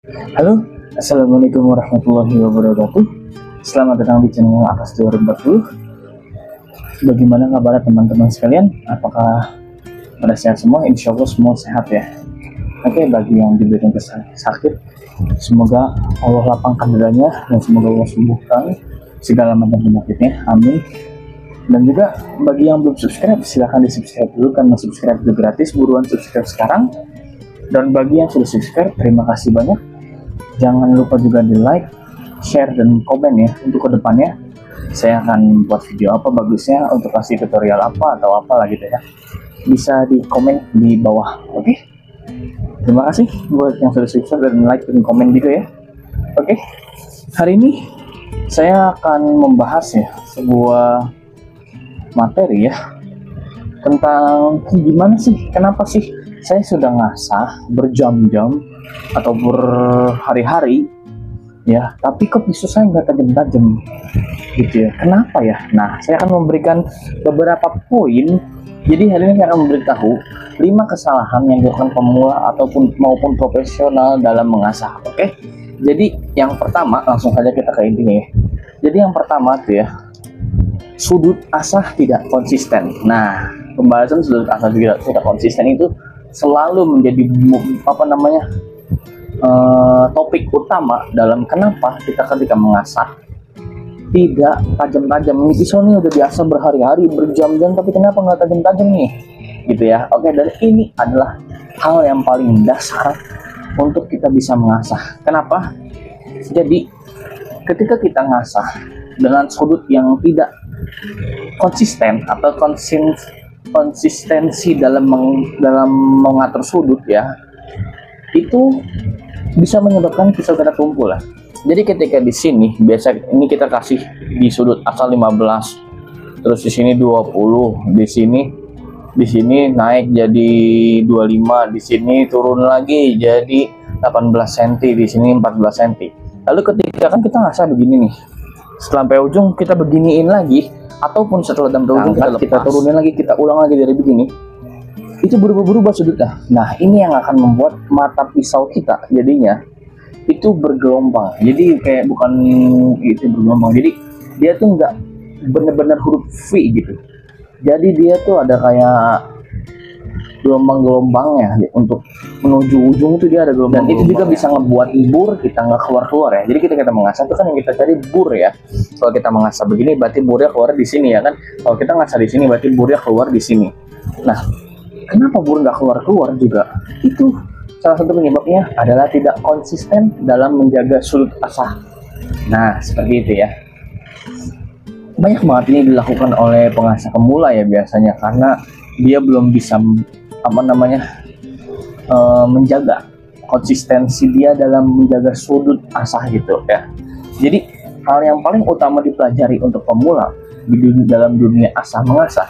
Halo, Assalamualaikum warahmatullahi wabarakatuh. Selamat datang di channel Akas 2040. Bagaimana kabar teman-teman sekalian? Apakah pada sehat semua? Insya Allah semua sehat ya. Oke, bagi yang diberikan sakit, semoga Allah lapangkan dadanya dan semoga Allah sembuhkan segala macam penyakitnya. Amin. Dan juga bagi yang belum subscribe, silahkan di subscribe dulu karena subscribe itu gratis. Buruan subscribe sekarang. Dan bagi yang sudah subscribe, terima kasih banyak. Jangan lupa juga di like, share, dan komen ya. Untuk kedepannya saya akan buat video apa bagusnya untuk kasih tutorial apa atau apalah gitu ya. Bisa di komen di bawah. Oke, terima kasih buat yang sudah subscribe dan like dan komen juga ya. Oke, hari ini saya akan membahas ya sebuah materi ya tentang gimana sih, kenapa sih saya sudah ngasah berjam-jam atau berhari-hari ya, tapi kok pisau saya nggak tajam-tajam gitu ya, kenapa ya? Nah, saya akan memberikan beberapa poin. Jadi hari ini saya akan memberitahu 5 kesalahan yang dilakukan pemula ataupun maupun profesional dalam mengasah. Oke, jadi yang pertama, langsung saja kita ke intinya ya. Jadi yang pertama tuh ya, sudut asah tidak konsisten. Nah, pembahasan sudut asah tidak konsisten itu selalu menjadi topik utama dalam kenapa kita ketika mengasah tidak tajam-tajam. Ini pisau nih udah biasa berhari-hari berjam-jam tapi kenapa nggak tajam-tajam nih gitu ya. Oke, dan ini adalah hal yang paling dasar untuk kita bisa mengasah. Kenapa? Jadi ketika kita ngasah dengan sudut yang tidak konsisten atau konsistensi dalam mengatur sudut ya, itu bisa menyebabkan pisau kita tumpul lah. Jadi ketika di sini biasa ini kita kasih di sudut asal 15, terus di sini 20, di sini naik jadi 25, di sini turun lagi jadi 18 cm, di sini 14 cm. Lalu ketika kan kita ngasah begini nih, sampai ujung kita beginiin lagi, ataupun setelah sampai ujung kita turunin lagi, kita ulang lagi dari begini, itu berubah-ubah sudutnya. Nah, ini yang akan membuat mata pisau kita jadinya itu bergelombang. Jadi kayak bukan itu bergelombang, jadi dia tuh nggak benar-benar huruf V gitu. Jadi dia tuh ada kayak gelombang-gelombangnya untuk menuju ujung itu dia ada gelombang. Dan itu juga bisa ngebuat bur kita nggak keluar-keluar ya. Jadi kita mengasah itu kan yang kita cari bur ya. Kalau kita mengasah begini berarti burnya keluar di sini ya kan. Kalau kita ngasah di sini berarti burnya keluar di sini. Nah, kenapa bur nggak keluar-keluar juga? Itu salah satu penyebabnya adalah tidak konsisten dalam menjaga sudut asah. Nah, seperti itu ya. Banyak banget ini dilakukan oleh pengasah pemula ya biasanya karena dia belum bisa menjaga konsistensi dia dalam menjaga sudut asah gitu ya. Jadi hal yang paling utama dipelajari untuk pemula dalam dunia asah mengasah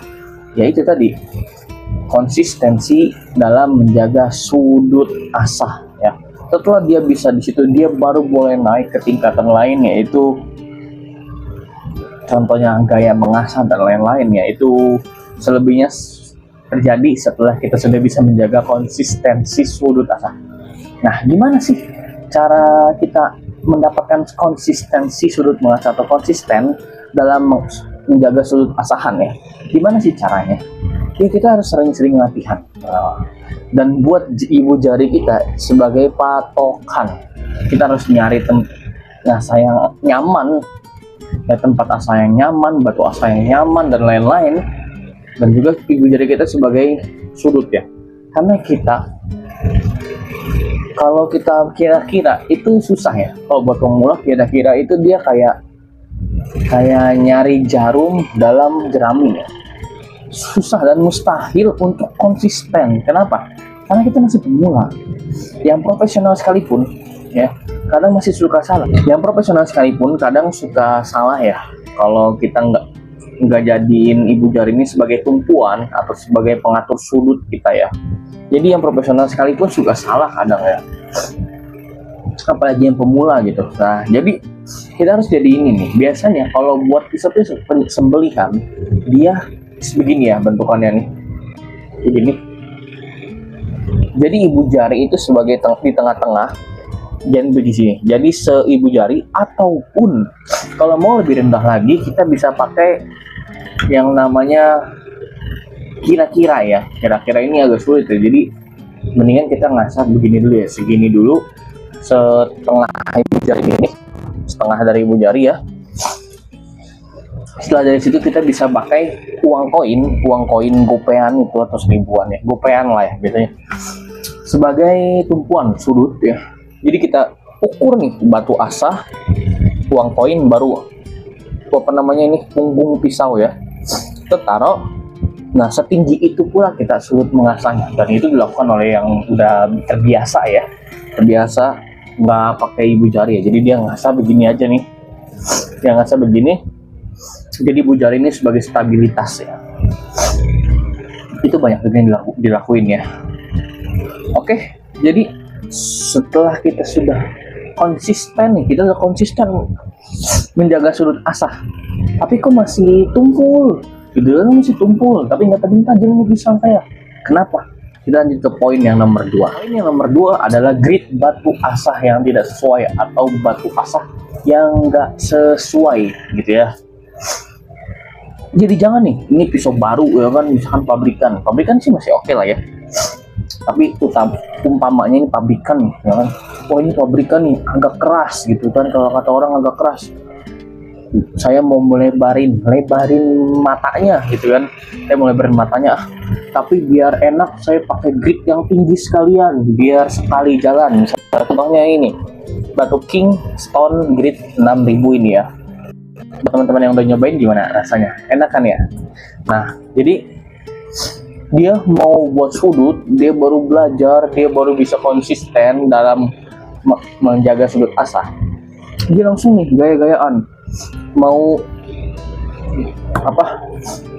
yaitu tadi konsistensi dalam menjaga sudut asah ya. Setelah dia bisa di situ, dia baru boleh naik ke tingkatan lain, yaitu contohnya gaya mengasah dan lain-lain, yaitu selebihnya terjadi setelah kita sudah bisa menjaga konsistensi sudut asah. Nah, gimana sih cara kita mendapatkan konsistensi sudut mengasah atau konsisten dalam menjaga sudut asahan ya? Gimana sih caranya? Ya, kita harus sering-sering latihan dan buat ibu jari kita sebagai patokan. Kita harus nyari asah yang nyaman ya, tempat asah yang nyaman, batu asah yang nyaman dan lain-lain, dan juga ibu jari kita sebagai sudut ya. Karena kalau kita kira-kira itu susah ya. Kalau buat pemula kira-kira itu dia kayak nyari jarum dalam jerami ya. Susah dan mustahil untuk konsisten. Kenapa? Karena kita masih pemula. Yang profesional sekalipun ya kadang masih suka salah. Yang profesional sekalipun kadang suka salah ya. Kalau kita nggak jadiin ibu jari ini sebagai tumpuan atau sebagai pengatur sudut kita ya. Jadi yang profesional sekalipun suka salah kadang ya. Apalagi yang pemula gitu. Nah, jadi kita harus jadi ini nih. Biasanya kalau buat pisau sembelihan dia begini ya bentukannya nih, begini. Jadi ibu jari itu sebagai di tengah-tengah, jangan begini. Jadi seibu jari, ataupun kalau mau lebih rendah lagi kita bisa pakai yang namanya kira-kira ya. Kira-kira ini agak sulit ya. Jadi mendingan kita ngasah begini dulu ya, segini dulu, setengah ibu jari ini, setengah dari ibu jari ya. Setelah dari situ kita bisa pakai uang koin gopean itu atau seribuan ya, gopean lah ya biasanya, sebagai tumpuan sudut ya. Jadi kita ukur nih batu asah, uang koin, baru apa namanya ini, punggung pisau ya, kita taruh. Nah setinggi itu pula kita sudut mengasahnya, dan itu dilakukan oleh yang udah terbiasa ya, terbiasa nggak pakai ibu jari ya. Jadi dia ngasah begini aja nih, dia ngasah begini. Jadi ibu jari ini sebagai stabilitas ya. Itu banyak yang dilakuin ya. Oke, jadi setelah kita sudah konsisten nih, kita udah konsisten menjaga sudut asah, tapi kok masih tumpul, gitu kan, masih tumpul, tapi nggak tajam nih pisau saya. Kenapa? Kita lanjut ke poin yang nomor 2. Poin yang nomor 2 adalah grit batu asah yang tidak sesuai atau batu asah yang nggak sesuai gitu ya. Jadi jangan nih, ini pisau baru ya kan, misalkan pabrikan sih masih oke lah ya. Tapi umpamanya ini pabrikan nih, ya kan. Oh ini pabrikan nih agak keras gitu kan, kalau kata orang agak keras. Saya mau lebarin matanya gitu kan. Saya mau lebarin matanya, tapi biar enak saya pakai grit yang tinggi sekalian, biar sekali jalan. Misalnya contohnya ini, batu King Stone Grit 6000 ini ya. Teman-teman yang udah nyobain gimana rasanya? Enak kan ya? Nah, jadi dia mau buat sudut, dia baru belajar, dia baru bisa konsisten dalam menjaga sudut asah. Dia langsung nih gaya-gayaan mau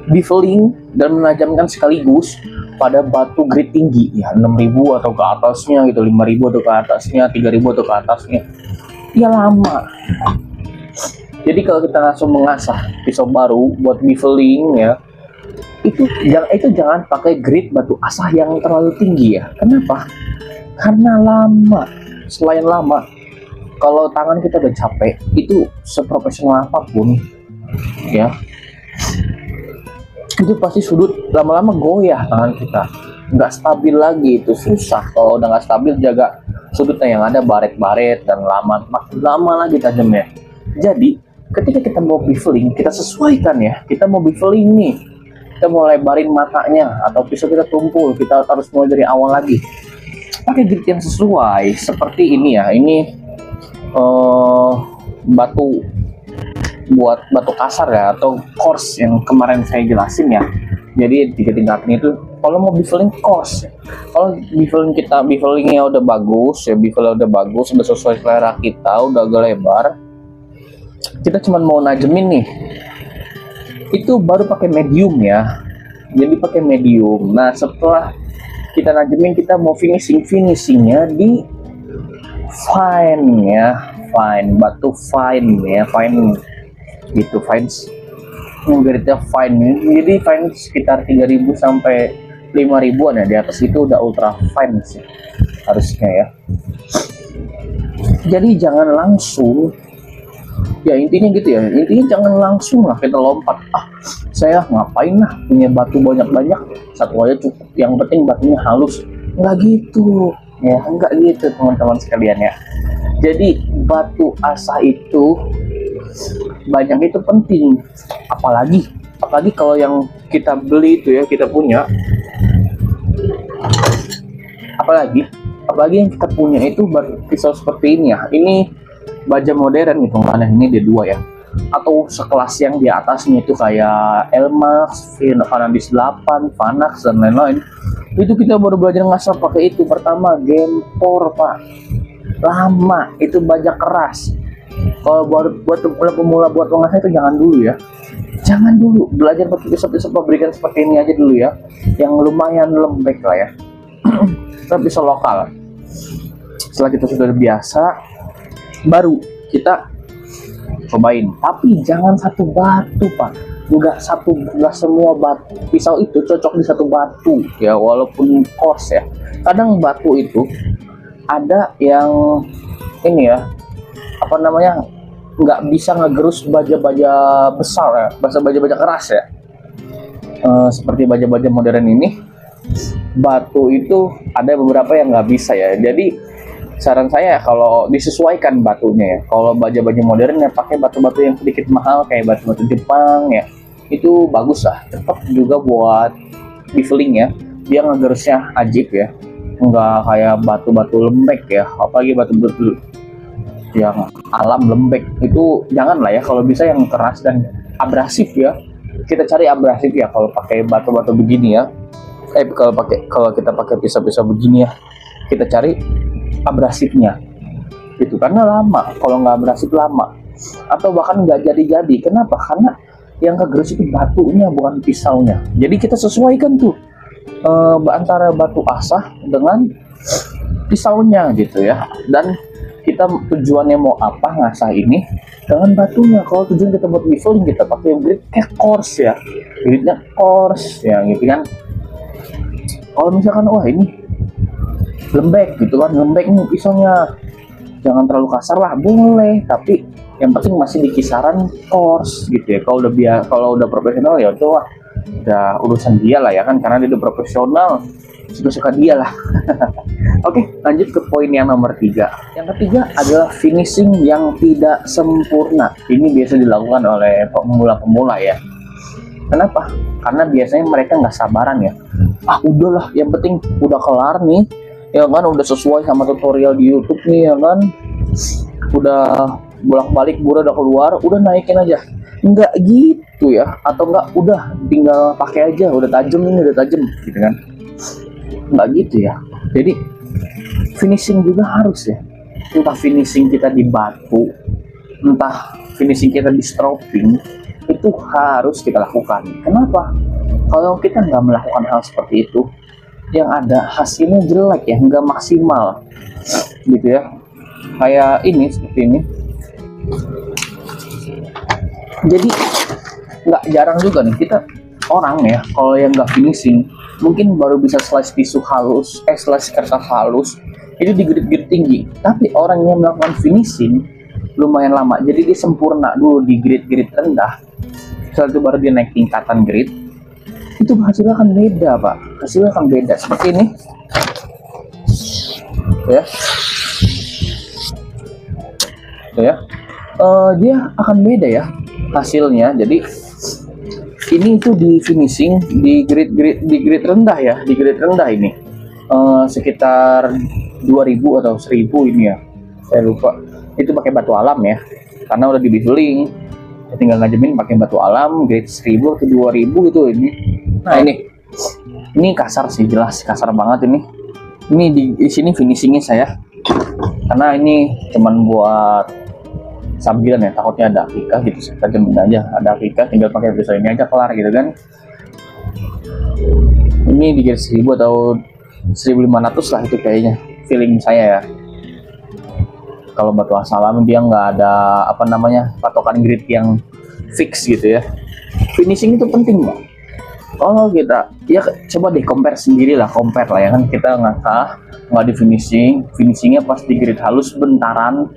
beveling dan menajamkan sekaligus pada batu grit tinggi ya, 6000 atau ke atasnya gitu, 5000 atau ke atasnya, 3000 atau ke atasnya. Ya lama. Jadi kalau kita langsung mengasah pisau baru buat beveling ya, itu jangan pakai grit batu asah yang terlalu tinggi ya. Kenapa? Karena lama. Selain lama, kalau tangan kita udah capek, itu seprofesional apapun ya, itu pasti sudut lama-lama goyah tangan kita, nggak stabil lagi. Itu susah kalau udah nggak stabil jaga sudutnya, yang ada baret-baret dan makin lama lagi tajamnya. Jadi ketika kita mau beveling, kita sesuaikan ya. Kita mau beveling nih, kita mau lebarin matanya atau pisau kita tumpul, kita harus mulai dari awal lagi. Pakai grit yang sesuai seperti ini ya. Ini batu kasar ya, atau coarse yang kemarin saya jelasin ya. Jadi 3 tingkatan itu kalau mau beveling coarse. Kalau bevelingnya udah bagus ya, bevelnya udah bagus, udah sesuai selera kita, udah agak lebar, kita cuma mau najemin nih, itu baru pakai medium ya. Jadi pakai medium. Nah setelah kita najemin, kita mau finishingnya di fine ya, fine, batu fine ya, fine gitu, fine gritnya fine. Jadi fine sekitar 3000 sampai 5000-an ya, di atas itu udah ultra fine sih harusnya ya. Jadi jangan langsung ya, intinya gitu ya, intinya jangan langsung lah kita lompat, saya ngapain lah punya batu banyak-banyak, satu aja cukup, yang penting batunya halus. Nggak gitu ya, nggak gitu teman-teman sekalian ya. Jadi batu asah itu banyak itu penting, apalagi kalau yang kita beli itu ya, kita punya, apalagi yang kita punya itu pisau seperti ini ya. Ini baja modern gitu, mana ini D2 ya, atau sekelas yang di atasnya itu kayak Elmax, Vanadis 8, Vanax dan lain-lain. Itu kita baru belajar ngasah pakai itu. Pertama gempor pak, lama, itu baja keras. Kalau buat pemula buat mengasah itu jangan dulu ya, jangan dulu. Belajar pakai pisau pabrikan seperti ini aja dulu ya, yang lumayan lembek lah ya. Tapi pisau lokal. Setelah kita sudah biasa, baru kita cobain. Tapi jangan satu batu pak, nggak semua batu pisau itu cocok di satu batu ya, walaupun coarse ya. Kadang batu itu ada yang ini ya, apa namanya, nggak bisa ngegerus baja-baja besar ya, baja-baja keras ya. Seperti baja-baja modern ini, batu itu ada beberapa yang nggak bisa ya. Jadi saran saya kalau disesuaikan batunya ya. Kalau baja-baja modern ya pakai batu-batu yang sedikit mahal kayak batu-batu Jepang ya. Itu bagus lah. Tetap juga buat beveling ya. Dia ngegerusnya ajib ya. Nggak kayak batu-batu lembek ya. Apalagi batu-batu yang alam lembek itu jangan lah ya. Kalau bisa yang keras dan abrasif ya. Kita cari abrasif ya kalau pakai batu-batu begini ya. Kalau kita pakai pisau-pisau begini ya, kita cari abrasifnya gitu, karena lama. Kalau nggak abrasif lama, atau bahkan nggak jadi. Kenapa? Karena yang kegerus itu batunya, bukan pisaunya. Jadi kita sesuaikan tuh antara batu asah dengan pisaunya gitu ya. Dan kita tujuannya mau apa ngasah ini dengan batunya. Kalau tujuan kita buat beveling, kita pakai grit coarse ya, gritnya coarse ya gitu kan. Kalau misalkan wah ini lembek gitu kan, lembek nih pisaunya, jangan terlalu kasar lah, boleh, tapi yang penting masih di kisaran coarse gitu ya. Kalau udah profesional ya itu wah, udah urusan dia lah ya kan, karena dia udah profesional, suka dia lah. Oke, lanjut ke poin yang nomor 3. Yang ketiga adalah finishing yang tidak sempurna. Ini biasa dilakukan oleh pemula-pemula ya. Kenapa? Karena biasanya mereka nggak sabaran ya. Udahlah, yang penting udah kelar nih, ya kan, udah sesuai sama tutorial di YouTube nih ya kan, udah bolak-balik bura udah keluar, udah naikin aja. Nggak gitu ya, atau nggak udah tinggal pakai aja, udah tajam gitu kan. Nggak gitu ya. Jadi finishing juga harus ya. Entah finishing kita di batu, entah finishing kita di stropping, itu harus kita lakukan. Kenapa? Kalau kita nggak melakukan hal seperti itu, yang ada hasilnya jelek ya, nggak maksimal gitu ya. Kayak ini, seperti ini. Jadi nggak jarang juga nih kita orang ya, kalau yang nggak finishing mungkin baru bisa slice tisu halus, slice kertas halus itu digrit-grit tinggi. Tapi orang yang melakukan finishing lumayan lama, jadi dia sempurna dulu di grit-grit rendah, setelah itu baru dia naik tingkatan grit, itu hasilnya akan beda pak. Hasilnya akan beda seperti ini ya, dia akan beda ya hasilnya. Jadi ini itu di finishing di grid rendah ya, di grid rendah ini sekitar 2000 atau 1000 ini ya, saya lupa. Itu pakai batu alam ya, karena udah di beveling, tinggal ngajemin pakai batu alam grade 1000 atau 2000 gitu ini. Nah ini kasar sih, jelas kasar banget ini. Ini di sini finishingnya saya, karena ini cuman buat sambilan ya, takutnya ada akikah gitu, kita jamin aja ada akikah, tinggal pakai pisau ini aja kelar gitu kan. Ini di grade 1000 atau 1500 lah itu kayaknya, feeling saya ya. Kalau batu asalam dia nggak ada apa namanya patokan grid yang fix gitu ya. Finishing itu penting bang. Kalau kita ya coba deh compare lah ya kan, kita nggak di finishingnya pas di grid halus bentaran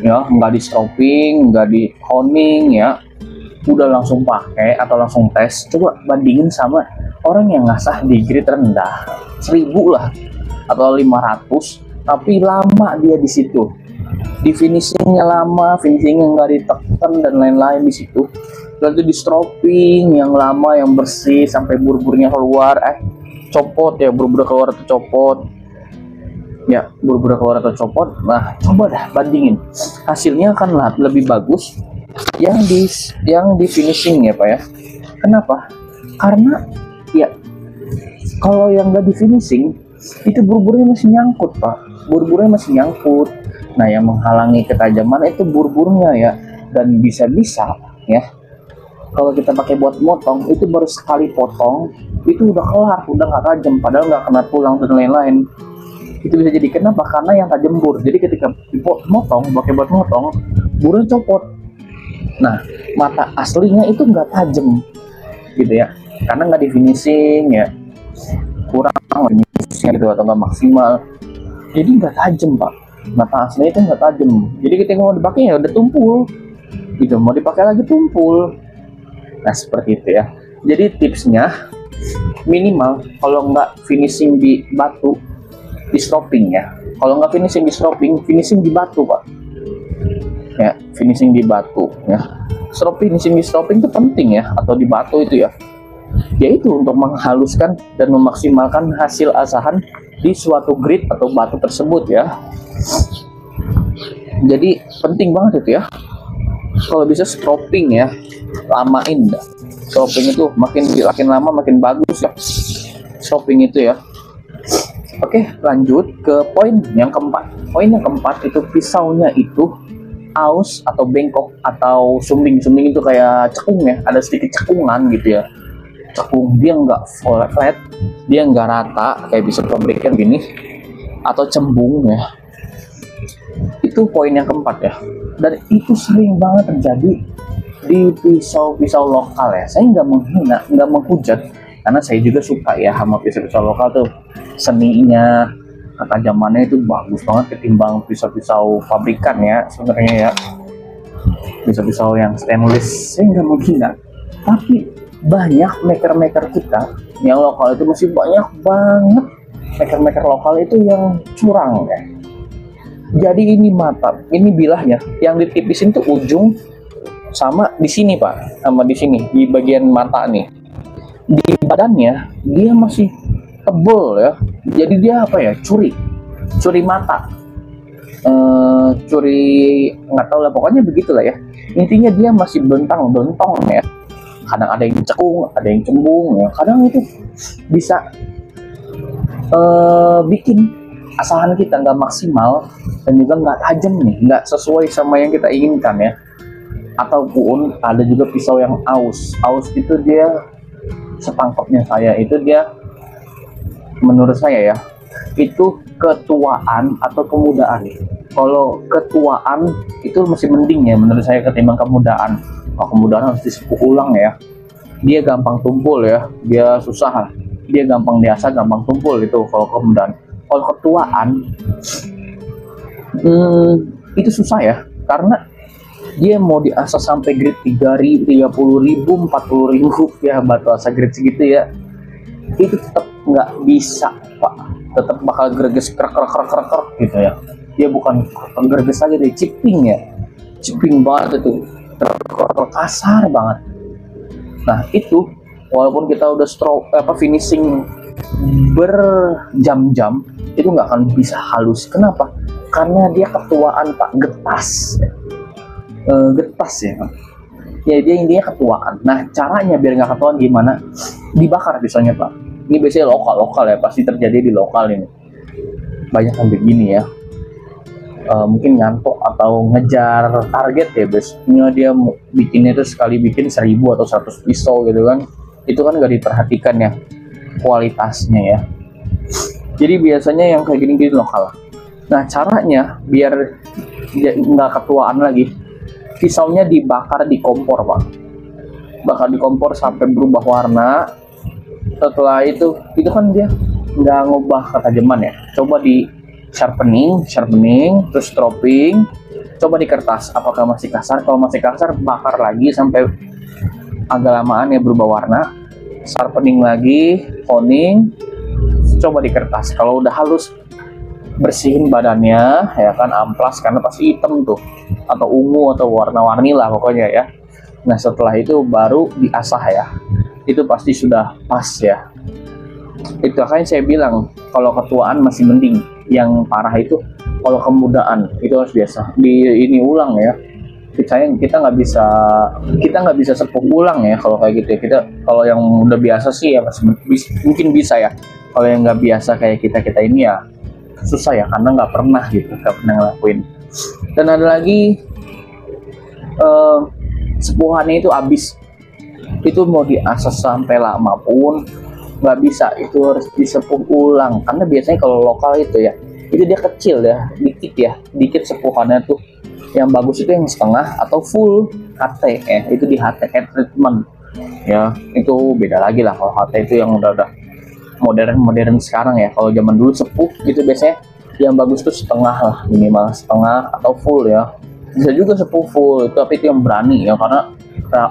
ya, nggak di stropping, nggak di honing ya, udah langsung pakai atau langsung tes. Coba bandingin sama orang yang ngasah di grid rendah 1000 lah atau 500, tapi lama dia di situ, di finishingnya lama, finishingnya nggak ditekan dan lain-lain di situ. Lalu di stropping yang lama, yang bersih sampai bur-burnya keluar, copot ya, bur-bur keluar atau copot ya, bur-bur keluar atau copot. Nah coba dah bandingin, hasilnya akan lebih bagus yang di finishing ya pak ya. Kenapa? Karena ya kalau yang nggak di finishing itu bur-burnya masih nyangkut pak, bur-burnya masih nyangkut. Nah yang menghalangi ketajaman itu bur-burnya ya, dan bisa-bisa ya kalau kita pakai buat motong itu baru sekali potong itu udah kelar, udah nggak tajam, padahal nggak kena tulang dan lain-lain. Itu bisa jadi kenapa? Karena yang tajam bur. Jadi ketika dipotong pakai buat motong, burnya copot. Nah mata aslinya itu nggak tajam gitu ya, karena nggak di finishing ya, kurang finishing gitu atau nggak maksimal, jadi nggak tajam pak. mata aslinya itu nggak tajam. Jadi ketika mau dipakai ya udah tumpul gitu, mau dipakai lagi tumpul. Nah seperti itu ya. Jadi tipsnya minimal kalau nggak finishing di batu, di stroping ya. Kalau nggak finishing di stroping, finishing di batu pak. Ya finishing di batu ya. Finishing di stroping itu penting ya, atau di batu itu ya. Yaitu untuk menghaluskan dan memaksimalkan hasil asahan di suatu grid atau batu tersebut ya. Jadi penting banget itu ya. Kalau bisa stroping ya, lamain dah. Stroping itu makin lama makin bagus ya. Stroping itu ya. Oke, lanjut ke poin yang keempat. Poin yang keempat itu pisaunya itu aus atau bengkok atau sumbing. Sumbing itu kayak cekung ya, ada sedikit cekungan gitu ya. Cekung, dia nggak flat, dia nggak rata kayak bisa pabrikan gini, atau cembung ya. Itu poin yang keempat ya. Dan itu sering banget terjadi di pisau-pisau lokal ya. Saya nggak menghina, nggak menghujat, karena saya juga suka ya sama pisau-pisau lokal tuh. Seninya, ketajamannya itu bagus banget ketimbang pisau-pisau pabrikan ya sebenarnya ya. Pisau-pisau yang stainless, saya nggak menghina, tapi banyak maker-maker kita yang lokal itu masih banyak banget maker-maker lokal itu yang curang ya. Jadi ini mata, ini bilahnya yang ditipisin tuh ujung sama di sini pak, sama di sini di bagian mata nih. Di badannya dia masih tebel ya. Jadi dia apa ya, curi mata, curi nggak tahu lah, pokoknya begitulah ya. Intinya dia masih bentang-bentong ya. Kadang ada yang cekung, ada yang cembung ya. Kadang itu bisa bikin asahan kita nggak maksimal dan juga nggak tajam nih, nggak sesuai sama yang kita inginkan ya. Ataupun ada juga pisau yang aus itu dia, setangkapnya saya itu dia, menurut saya ya, itu ketuaan atau kemudaan. Kalau ketuaan itu masih mending ya menurut saya ketimbang kemudaan. Kalau kemudaan harus disepuh ulang ya, dia gampang tumpul ya, dia susah, dia gampang diasah, gampang tumpul itu kalau kemudaan. Kalau ketuaan itu susah ya, karena dia mau diasah sampai grade 3.000, 30.000, 40.000 ya, batu asah grade segitu ya, itu tetap nggak bisa pak, tetap bakal greges krek gitu ya. Dia bukan greges aja, deh chipping ya, chipping banget itu, kasar banget. Nah itu walaupun kita udah finishing berjam-jam, itu nggak akan bisa halus. Kenapa? Karena dia ketuaan pak, getas ya. Ya dia intinya ketuaan. Nah caranya biar nggak ketuaan gimana? Dibakar pisaunya pak. Ini biasanya lokal ya, pasti terjadi di lokal ini. Banyak yang begini ya. Mungkin ngantuk atau ngejar target ya, biasanya dia bikinnya itu sekali bikin 1.000 atau 100 pisau gitu kan. Itu kan nggak diperhatikan ya kualitasnya ya. Jadi biasanya yang kayak gini lokal. Nah caranya biar nggak ketuaan lagi, pisaunya dibakar di kompor pak. Bakar di kompor sampai berubah warna. Setelah itu kan dia nggak ngubah ketajaman ya. Coba di sharpening, terus stropping, coba di kertas apakah masih kasar. Kalau masih kasar, bakar lagi sampai agak lamaan ya berubah warna, sharpening lagi, honing, coba di kertas. Kalau udah halus, bersihin badannya ya kan, amplas karena pasti hitam tuh, atau ungu atau warna-warni lah pokoknya ya. Nah setelah itu baru diasah ya, itu pasti sudah pas ya. Itu kan saya bilang kalau ketuaan masih mending, yang parah itu kalau kemudaan itu harus biasa ini ulang ya. Kita nggak bisa sepuh ulang ya kalau kayak gitu ya. Kita kalau yang udah biasa sih ya mungkin bisa ya. Kalau yang nggak biasa kayak kita ini ya susah ya, karena nggak pernah ngelakuin. Dan ada lagi sepuhannya itu habis, itu mau diasah sampai lama pun nggak bisa, itu harus disepuh ulang. Karena biasanya kalau lokal itu ya, itu dia kecil ya, dikit sepuhannya tuh. Yang bagus itu yang setengah atau full HT itu di HT head treatment ya, itu beda lagi lah. Kalau HT itu yang udah modern sekarang ya. Kalau zaman dulu sepuh gitu biasanya Yang bagus tuh setengah lah, minimal setengah atau full ya. Bisa juga 10 full, tapi itu yang berani ya, karena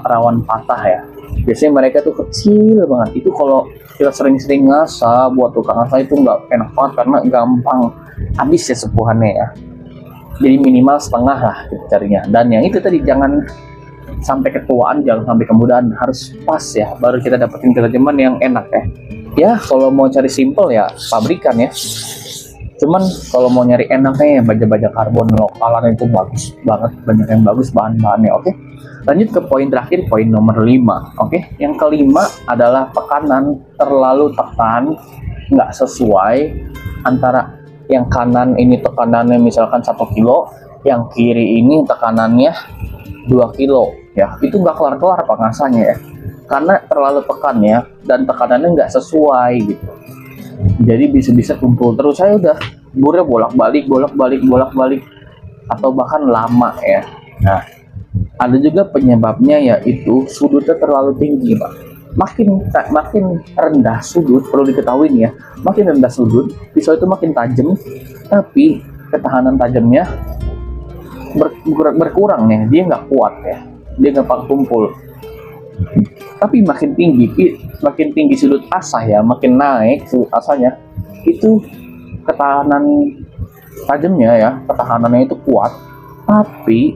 rawan patah ya. Biasanya mereka tuh kecil banget. Itu kalau kita sering-sering ngasah, buat tukang ngasah itu nggak enak banget karena gampang habis ya sepuhannya ya. Jadi minimal setengah lah kita carinya. Dan yang itu tadi, jangan sampai ketuaan, jangan sampai kemudahan, harus pas ya, baru kita dapetin ketajaman yang enak ya. Ya kalau mau cari simple ya pabrikan ya. Cuman kalau mau nyari enaknya ya baja-baja karbon lokalan itu bagus banget, banyak yang bagus bahan-bahannya. Oke, lanjut ke poin terakhir, poin nomor 5. Oke, yang kelima adalah tekanan terlalu tekan, nggak sesuai antara yang kanan ini tekanannya misalkan 1 kilo, yang kiri ini tekanannya 2 kilo ya, itu nggak kelar-kelar pengasahnya ya, karena terlalu tekan ya, dan tekanannya nggak sesuai gitu. Jadi bisa-bisa kumpul terus. Saya udah burnya bolak-balik atau bahkan lama ya. Nah, ada juga penyebabnya, yaitu sudutnya terlalu tinggi Pak. Makin rendah sudut, perlu diketahui nih ya, makin rendah sudut pisau itu makin tajam, tapi ketahanan tajamnya berkurang ya, dia nggak kuat ya, dia gampang kumpul. Tapi makin tinggi sudut asah ya, makin naik sudut asahnya, itu ketahanan tajamnya ya, ketahanannya itu kuat, tapi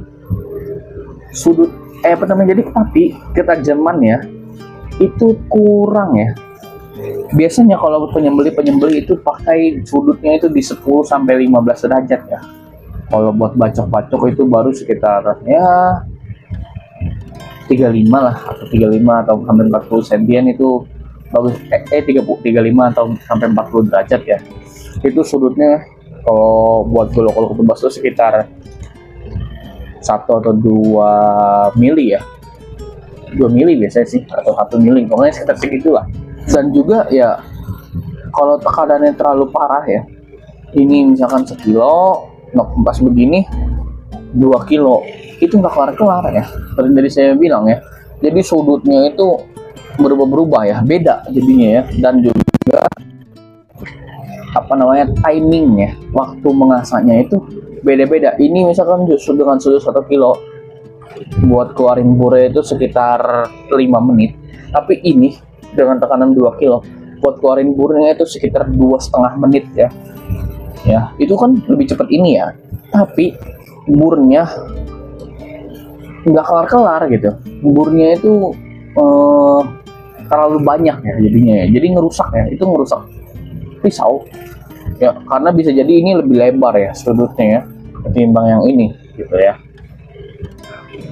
tapi ketajamannya itu kurang ya. Biasanya kalau penyembelih itu pakai sudutnya itu di 10 sampai 15 derajat ya. Kalau buat bacok-bacok itu baru sekitar ya 35 lah, atau 35 atau sampai 40 sentian itu bagus. 35 atau sampai 40 derajat ya. Itu sudutnya kalau buat golok-golok tebas itu sekitar 1 atau 2 mili ya. 2 mili biasanya sih, atau 1 mili, pokoknya sekitar segitulah. Dan juga ya kalau tekanannya terlalu parah ya, ini misalkan 1 kilo, pas begini 2 kilo, itu nggak kelar-kelar ya. Seperti dari saya bilang ya, jadi sudutnya itu berubah-berubah ya, beda jadinya ya. Dan juga timing ya, waktu mengasahnya itu beda-beda. Ini misalkan justru dengan sudut 1 kilo buat keluarin bure itu sekitar 5 menit, tapi ini dengan tekanan 2 kilo buat keluarin burnya itu sekitar 2,5 menit ya. Ya, itu kan lebih cepat ini ya, tapi burnya nggak kelar-kelar gitu. Burnya itu terlalu banyak ya jadinya ya, jadi ngerusak ya, itu ngerusak pisau ya, karena bisa jadi ini lebih lebar ya sudutnya ya ketimbang yang ini gitu ya.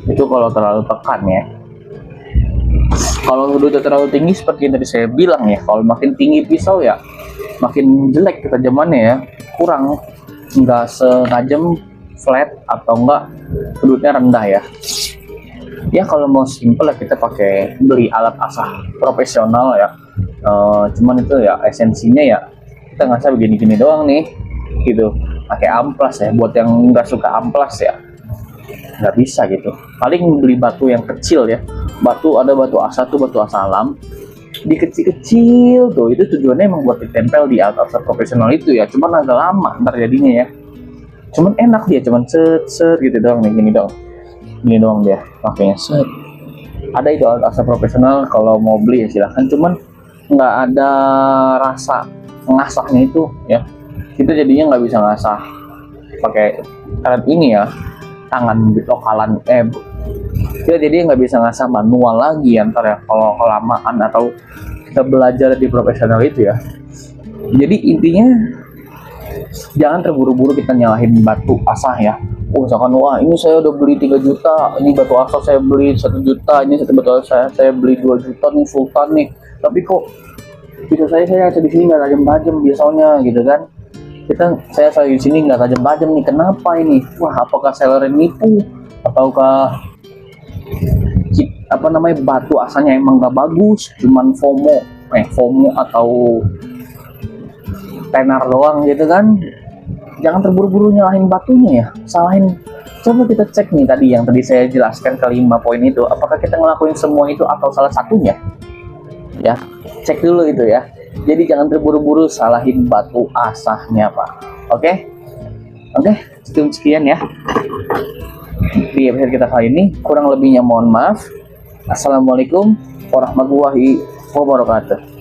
Itu kalau terlalu tekan ya. Kalau sudutnya terlalu tinggi seperti yang tadi saya bilang ya, kalau makin tinggi pisau ya makin jelek ketajamannya ya, kurang, nggak setajam flat atau enggak sudutnya rendah ya. Ya kalau mau simple ya kita beli alat asah profesional ya. Cuman itu ya esensinya ya kita ngasah begini-gini doang nih gitu, pakai amplas ya. Buat yang nggak suka amplas ya nggak bisa gitu, paling beli batu yang kecil ya. Ada batu asa tuh, batu asa alam dikecil-kecil tuh, itu tujuannya emang buat ditempel di alat asah profesional itu ya. Cuman agak lama ntar jadinya ya, cuman enak dia, cuman set gitu doang nih, gini doang dia pakainya set. Ada itu alat asah profesional, kalau mau beli ya silahkan, cuman nggak ada rasa ngasahnya itu ya. Kita jadinya nggak bisa ngasah pakai alat ini ya, tangan lokalan ya, jadi nggak bisa ngasah manual lagi antar ya kalau kelamaan atau kita belajar di profesional itu ya. Jadi intinya jangan terburu-buru kita nyalahin batu asah ya. Misalkan wah ini saya udah beli 3 juta, ini batu asah saya beli 1 juta, ini satu batu asah saya beli 2 juta nih sultan nih, tapi kok bisa saya di sini nggak tajam-tajam biasanya gitu kan. Saya di sini nggak tajam-tajam nih, kenapa ini? Wah, apakah seller nipu ataukah batu asanya emang nggak bagus, cuman FOMO atau tenar doang gitu kan. Jangan terburu-buru nyalahin batunya ya, salahin. Coba kita cek nih tadi yang tadi saya jelaskan ke 5 poin itu, apakah kita ngelakuin semua itu atau salah satunya ya. Cek dulu itu ya. Jadi jangan terburu-buru salahin batu asahnya Pak. Oke, oke, cukup sekian ya di episode kita kali ini. Kurang lebihnya mohon maaf. Assalamualaikum warahmatullahi wabarakatuh.